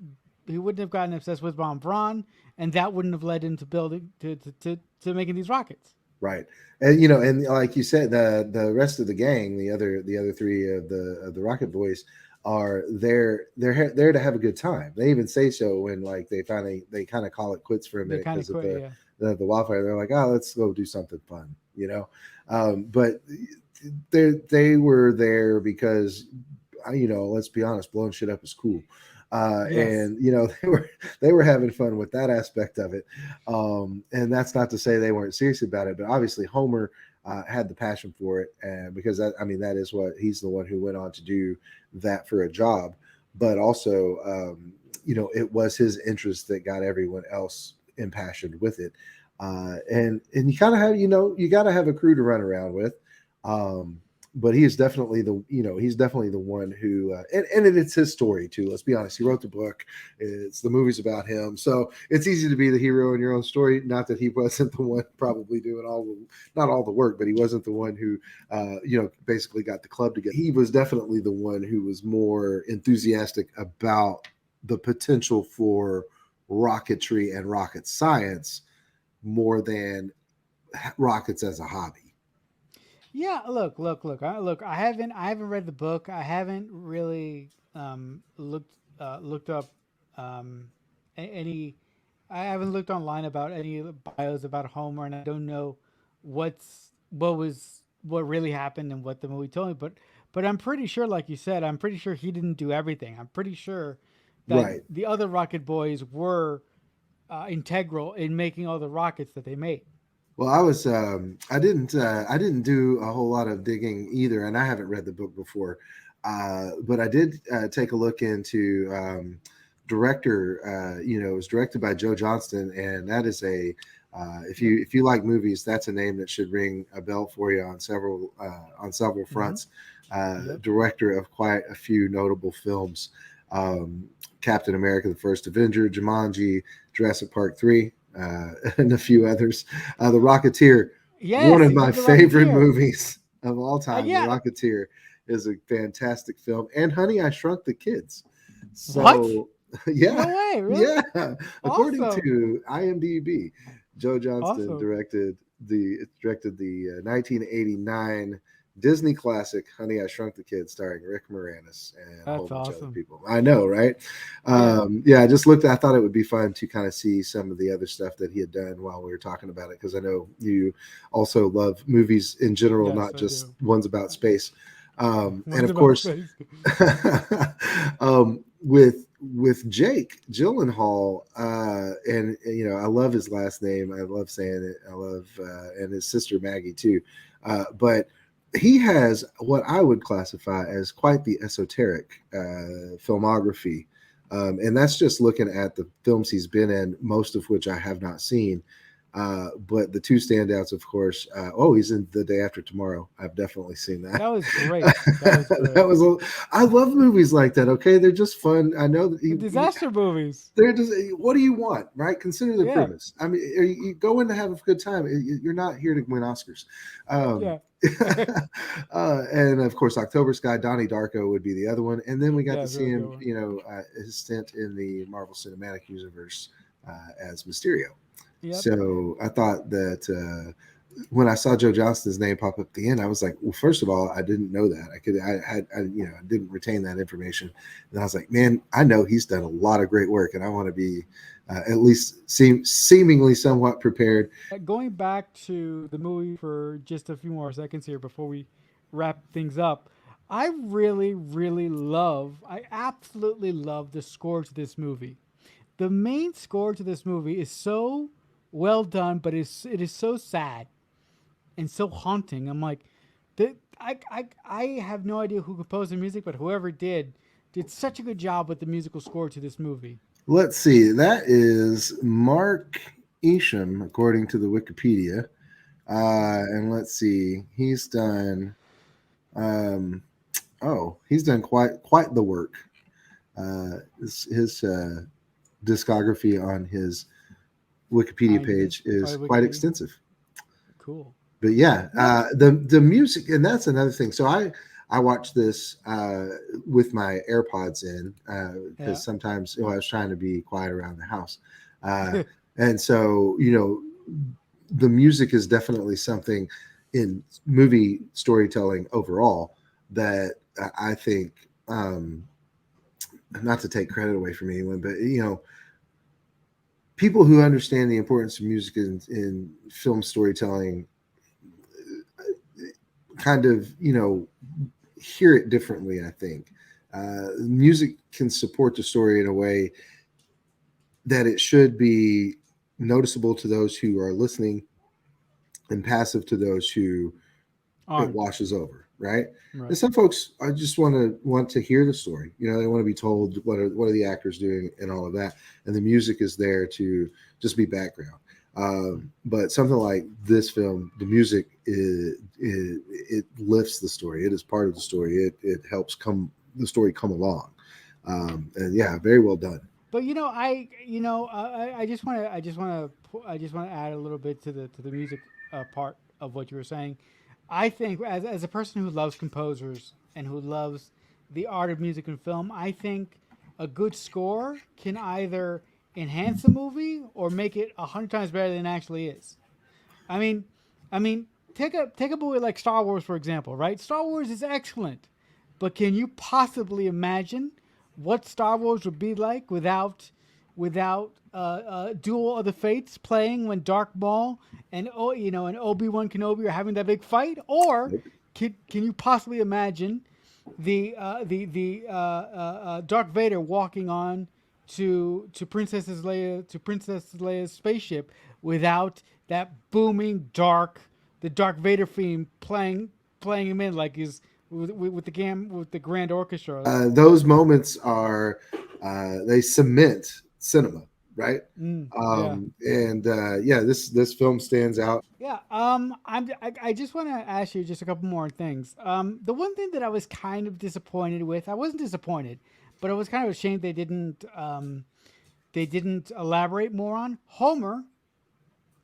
he wouldn't have gotten obsessed with Von Braun, and that wouldn't have led into building to making these rockets. Right, and you know, and like you said, the rest of the gang, the other three of the Rocket Boys, are there to have a good time. They even say so when like they kind of call it quits for a They minute kind of because of quit, yeah. the wildfire. They're like, oh, let's go do something fun, you know. But they were there because you know, let's be honest, blowing shit up is cool. Yes. And you know they were having fun with that aspect of it, and that's not to say they weren't serious about it, but obviously Homer had the passion for it, and because that, I mean, that is what he's the one who went on to do that for a job, but also you know, it was his interest that got everyone else impassioned with it, and you kind of have, you know, you got to have a crew to run around with. Um, but he is definitely the, you know, he's definitely the one who and it's his story too. Let's be honest, he wrote the book, it's the movies about him, so it's easy to be the hero in your own story. Not that he wasn't the one probably doing all the, not all the work, but he wasn't the one who you know, basically got the club together. He was definitely the one who was more enthusiastic about the potential for rocketry and rocket science more than rockets as a hobby. Yeah, look. I haven't read the book. I haven't really looked up any. I haven't looked online about any bios about Homer, and I don't know what really happened and what the movie told me. But I'm pretty sure, like you said, I'm pretty sure he didn't do everything. I'm pretty sure that Right. the other Rocket Boys were integral in making all the rockets that they made. Well, I didn't do a whole lot of digging either, and I haven't read the book before, but I did take a look into director. You know, it was directed by Joe Johnston, and that is a Yep. if you like movies, that's a name that should ring a bell for you on several Mm-hmm. fronts. Yep. Director of quite a few notable films: Captain America: The First Avenger, Jumanji, Jurassic Park 3, and a few others. The Rocketeer, one Yes, of he my did the favorite Rocketeer. movies of all time. The Yeah. Rocketeer is a fantastic film, and Honey, I Shrunk the Kids. What? So, yeah, No way, really? yeah. According Awesome. to IMDb, Joe Johnston Awesome. directed the 1989 Disney classic Honey, I Shrunk the Kids, starring Rick Moranis and a whole That's bunch of other awesome. people. I know, right? Yeah. Yeah, I just looked. I thought it would be fun to kind of see some of the other stuff that he had done while we were talking about it, because I know you also love movies in general, Yes, not I just do. ones about space. And One's of about course, space. with Jake Gyllenhaal, and you know, I love his last name. I love saying it. I love and his sister Maggie too. But he has what I would classify as quite the esoteric filmography, and that's just looking at the films he's been in, most of which I have not seen. But the two standouts, of course. Oh, he's in The Day After Tomorrow. I've definitely seen that. That was great. That was That great. was. I love movies like that. Okay, they're just fun. I know that The you disaster movies. they're just, what do you want, right? Consider the Yeah, premise. I mean, you go in to have a good time. You're not here to win Oscars. Um, yeah, and of course, October Sky, Donnie Darko would be the other one. And then we got yeah. to It's a see really good him, one. his stint in the Marvel Cinematic Universe as Mysterio. Yep. So I thought that when I saw Joe Johnston's name pop up at the end, I was like, well, first of all, I didn't know that. I didn't retain that information. And I was like, man, I know he's done a lot of great work, and I want to be at least seemingly somewhat prepared. Going back to the movie for just a few more seconds here before we wrap things up, I really, really love, I absolutely love the score to this movie. The main score to this movie is so well done, but it is so sad and so haunting. I'm like, I have no idea who composed the music, but whoever did such a good job with the musical score to this movie. Let's see. That is Mark Isham, according to the Wikipedia. And let's see. He's done. Um, he's done quite the work. His discography on his Wikipedia IMDb, page is probably quite Wikipedia. extensive. Cool. But yeah, No, the music, and that's another thing. So I watched this with my AirPods in because yeah. sometimes I was trying to be quiet around the house, uh, and so the music is definitely something in movie storytelling overall that I think. Not to take credit away from anyone, but people who understand the importance of music in film storytelling kind of hear it differently. I think music can support the story in a way that it should be noticeable to those who are listening and passive to those who it aren't. washes over, right? And Right. some folks I just want to hear the story. They want to be told what are the actors doing and all of that, and the music is there to just be background. But something like this film, the music it lifts the story. It is part of the story. It helps come the story come along, and yeah, very well done. But I just want to I just want to add a little bit to the music part of what you were saying. I think as a person who loves composers and who loves the art of music and film, I think a good score can either enhance a movie or make it 100 times better than it actually is. I mean, I mean, take a movie like Star Wars for example, right? Star Wars is excellent, but can you possibly imagine what Star Wars would be like without Duel of the Fates playing when Dark Maul and and Obi-Wan Kenobi are having that big fight? Or can you possibly imagine the Dark Vader walking on to Princess Leia's spaceship without that booming the Dark Vader theme playing him in like his with the grand orchestra. Those moments are they cement cinema, right? Yeah. And yeah, this film stands out. Yeah, I just want to ask you just a couple more things. The one thing that I was kind of disappointed with, I wasn't disappointed, but I was kind of ashamed they didn't elaborate more on Homer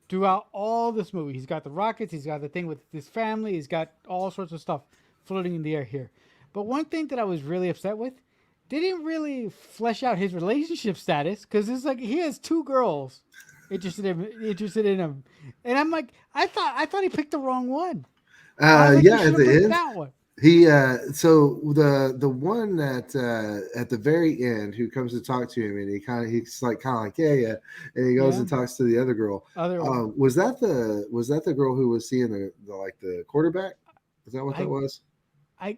throughout all this movie. He's got the rockets, he's got the thing with his family, he's got all sorts of stuff floating in the air here. But one thing that I was really upset with, they didn't really flesh out his relationship status because it's like he has two girls interested in him, and I'm like, I thought he picked the wrong one. I was like, you Yeah, should at have the picked end, that one. he so the one that at the very end who comes to talk to him, and he's like yeah, and he goes Yeah, and talks to the other girl. other one. Was that the girl who was seeing the quarterback? Is that what that I was?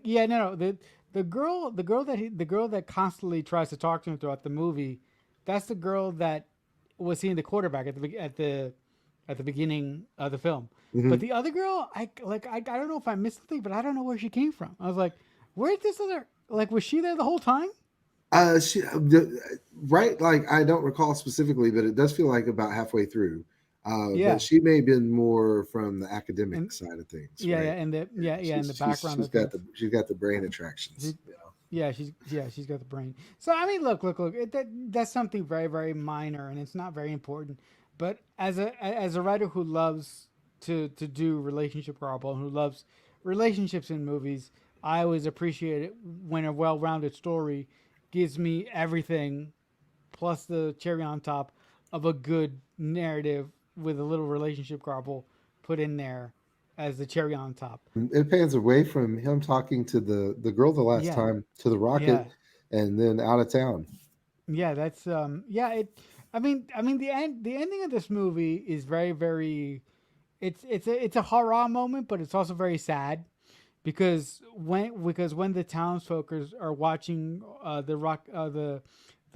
yeah, no, the girl that constantly tries to talk to him throughout the movie, that's the girl that was seeing the quarterback at the beginning of the film. But Hmm. the other girl, I don't know if I missed something, but I don't know where she came from. I was like, where's this other, like, was she there the whole time? Right, like I don't recall specifically, but it does feel like about halfway through. But Yeah, she may have been more from the academic and side of things, yeah, right? yeah, and the Yeah, yeah, in the background she's of got things. the brain attractions. She, yeah, she's got the brain. So I mean, look. That's something very very minor, and it's not very important. But as a writer who loves to do relationship problem, who loves relationships in movies, I always appreciate it when a well rounded story gives me everything plus the cherry on top of a good narrative with a little relationship grapple put in there as the cherry on top. It pans away from him talking to the girl the last Yeah, time to the rocket, yeah, and then out of town. yeah. That's yeah. I mean, the ending of this movie is very, very. It's a horror moment, but it's also very sad because when the townsfolk are watching the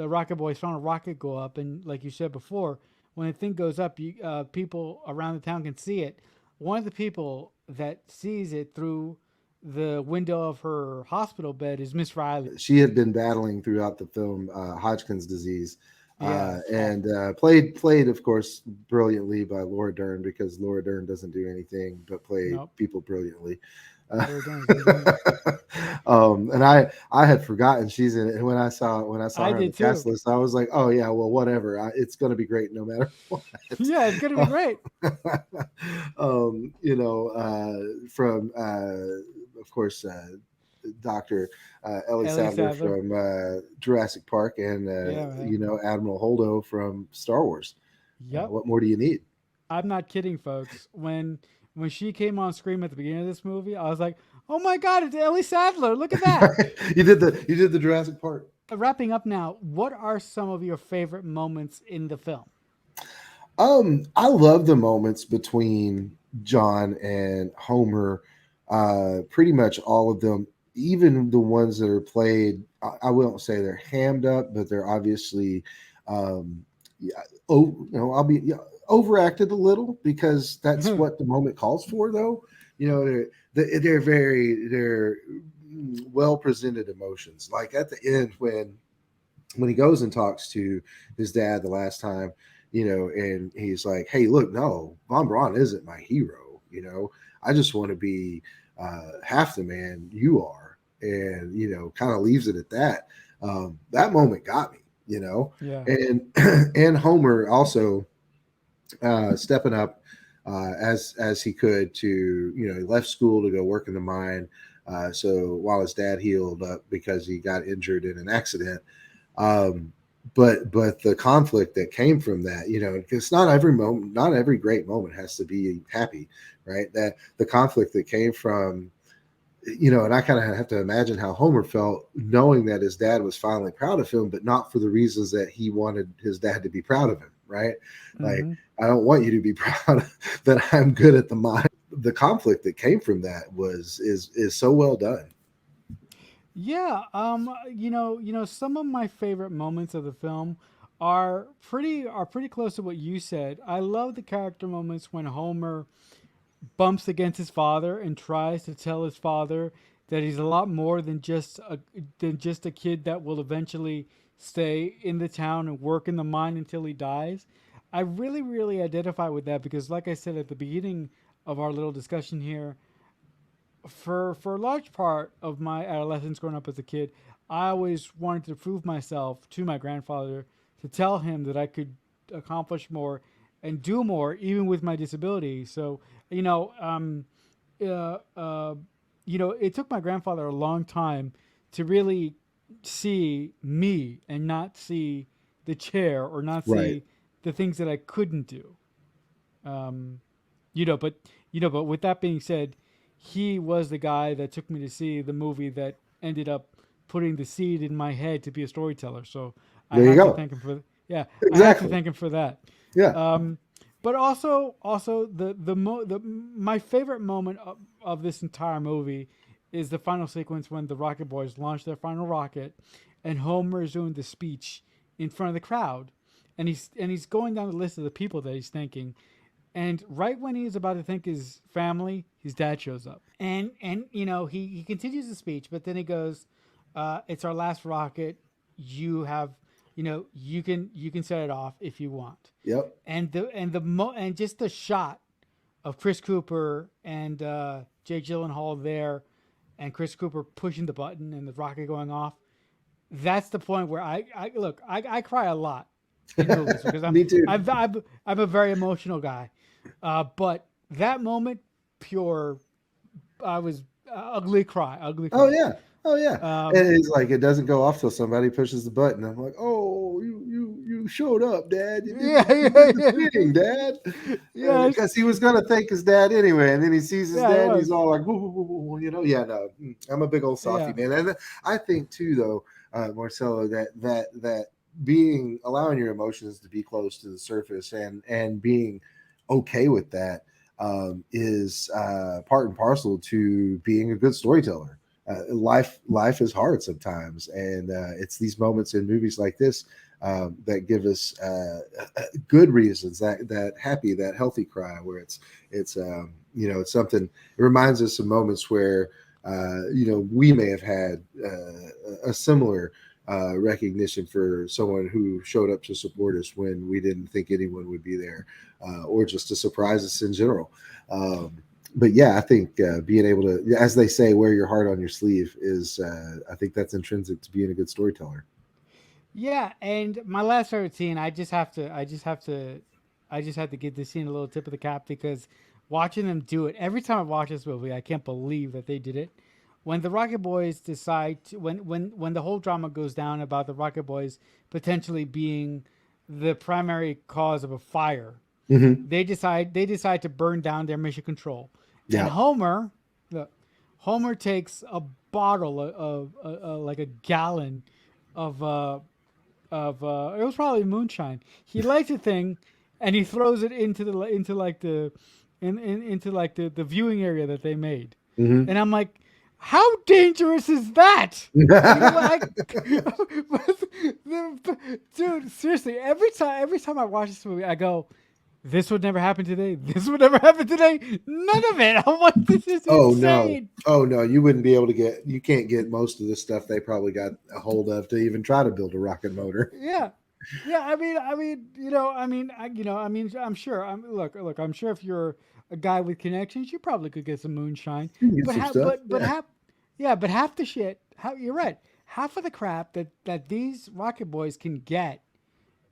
rocket boys found a rocket go up, and like you said before, when the thing goes up, people around the town can see it. One of the people that sees it through the window of her hospital bed is Miss Riley. She had been battling throughout the film Hodgkin's disease, Yeah, it's and awful. played, of course, brilliantly by Laura Dern, because Laura Dern doesn't do anything but play Nope, people brilliantly. Uh, Laura Dern's amazing. and I had forgotten she's in it. And when I saw I her on the did cast too. list, I was like, oh yeah, well whatever. It's going to be great no matter what. Yeah, it's gonna be great. You know, from of course, Doctor Ellie Ellie Sattler Sadler. from Jurassic Park, and Yeah, man. you know, Admiral Holdo from Star Wars. Yep. What more do you need? I'm not kidding, folks. When she came on screen at the beginning of this movie, I was like, "Oh my God, it's Ellie Sadler! Look at that!" You did the Jurassic Park. Wrapping up now, what are some of your favorite moments in the film? I love the moments between John and Homer. Pretty much all of them, even the ones that are played. I won't say they're hammed up, but they're obviously, yeah, I'll be overacted a little, because that's what the moment calls for. Though, you know, they're well presented emotions. Like at the end when he goes and talks to his dad the last time, you know, and he's like, "Hey, look, no, Von Braun isn't my hero. You know, I just want to be half the man you are," and you know, kind of leaves it at that. That moment got me, you know, Yeah. and and Homer also stepping up as he could to, you know, he left school to go work in the mine. So while his dad healed up because he got injured in an accident, um, but the conflict that came from that, you know, because not every great moment has to be happy, right? That the conflict that came from, you know, and I kind of have to imagine how Homer felt knowing that his dad was finally proud of him, but not for the reasons that he wanted his dad to be proud of him, right? Like, Mm-hmm. I don't want you to be proud that I'm good at the mine. The conflict that came from that is so well done. Yeah. Some of my favorite moments of the film are pretty close to what you said. I love the character moments when Homer bumps against his father and tries to tell his father that he's a lot more than just a kid that will eventually stay in the town and work in the mine until he dies. I really, really identify with that because, like I said at the beginning of our little discussion here, for a large part of my adolescence growing up as a kid, I always wanted to prove myself to my grandfather to tell him that I could accomplish more and do more even with my disability. So, you know, uh, uh, it took my grandfather a long time to really see me and not see the chair or not Right. see the things that I couldn't do. Um, but with that being said, he was the guy that took me to see the movie that ended up putting the seed in my head to be a storyteller. So I There you have to go. thank him for yeah, I have to Exactly. thank him for that. Yeah. Um, but also the my favorite moment of this entire movie is the final sequence when the Rocket Boys launch their final rocket, and Homer is doing the speech in front of the crowd, and he's going down the list of the people that he's thanking, and right when he's about to thank his family, his dad shows up. And he continues the speech, but then he goes, "It's our last rocket. You have you can set it off if you want. Yep. And just the shot of Chris Cooper and Jake Gyllenhaal there, and Chris Cooper pushing the button and the rocket going off. That's the point where I look. I cry a lot in movies because Me too. I'm a very emotional guy. But that moment, pure. I was ugly cry, ugly Oh cry. yeah. Oh yeah. Um, And it's like it doesn't go off till somebody pushes the button. I'm like, oh, you showed up, Dad. yeah, You yeah, did the yeah, thing, Dad. yes, Because he was gonna thank his dad anyway, and then he sees his yeah, it dad, and he's was, all like, woo, woo, woo, woo, Yeah, no, I'm a big old softy yeah. man, and I think too, though, Marcelo, that being allowing your emotions to be close to the surface and being okay with that is part and parcel to being a good storyteller. Life is hard sometimes, and it's these moments in movies like this that give us good reasons, that happy, that healthy cry, where it's something. It reminds us of moments where we may have had a similar recognition for someone who showed up to support us when we didn't think anyone would be there, or just to surprise us in general. But yeah, I think being able to, as they say, wear your heart on your sleeve is, I think that's intrinsic to being a good storyteller. Yeah, and my last favorite scene, I just have to give this scene a little tip of the cap because watching them do it every time I watch this movie, I can't believe that they did it. When the Rocket Boys decide to, when the whole drama goes down about the Rocket Boys potentially being the primary cause of a fire, Hmm. they decide to burn down their mission control, and Yeah. Look, Homer takes a bottle like a gallon of it was probably moonshine. He lights a thing, and he throws it into like into like the viewing area that they made, Hmm. and I'm like, how dangerous is that? You know what? Dude, seriously, every time I watch this movie, I go, this would never happen today. This would never happen today. None of it. I'm like, this is Oh no. insane. Oh no, you wouldn't be able to get. You can't get most of the stuff they probably got a hold of to even try to build a rocket motor. Yeah, yeah. I'm sure. Look. I'm sure if you're a guy with connections, you probably could get some moonshine. You can get But some ha- stuff. but Yeah. half, yeah, but half the shit. You're right. Half of the crap that these Rocket Boys can get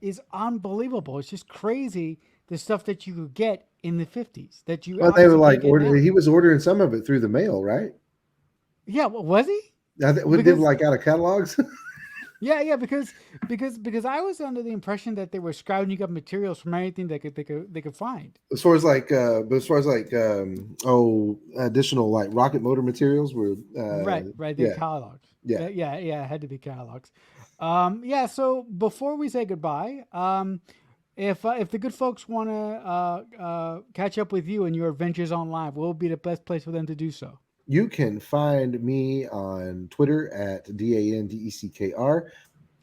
is unbelievable. It's just crazy the stuff that you could get in the '50s that you Well, they were obviously can't like get order. now. He was ordering some of it through the mail, right? Yeah, was he? What did Because like out of catalogs? yeah, because I was under the impression that they were scrounging up materials from anything they could find. As far as like additional like rocket motor materials were Right. They're yeah, catalogs. yeah. Yeah, it had to be catalogs. Yeah. So before we say goodbye, if the good folks want to catch up with you and your adventures online, what would be the best place for them to do so? You can find me on Twitter at DANDECKR.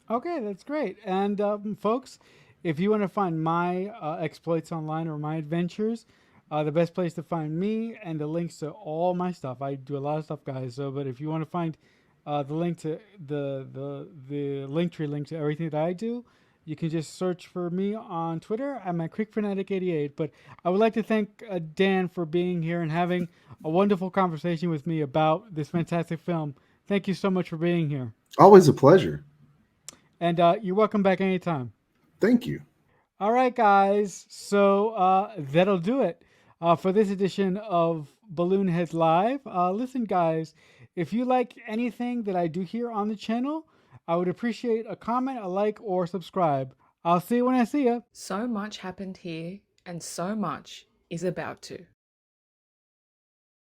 Okay, that's great. And folks, if you want to find my exploits online or my adventures, the best place to find me and the links to all my stuff. I do a lot of stuff, guys. So, but if you want to find the link to the link tree link to everything that I do, you can just search for me on Twitter. I'm at CreekFanatic88. But I would like to thank Dan for being here and having a wonderful conversation with me about this fantastic film. Thank you so much for being here. Always a pleasure. And you're welcome back anytime. Thank you. All right, guys. So that'll do it for this edition of Balloon Heads Live. Listen, guys, if you like anything that I do here on the channel, I would appreciate a comment, a like, or subscribe. I'll see you when I see you. So much happened here, and so much is about to.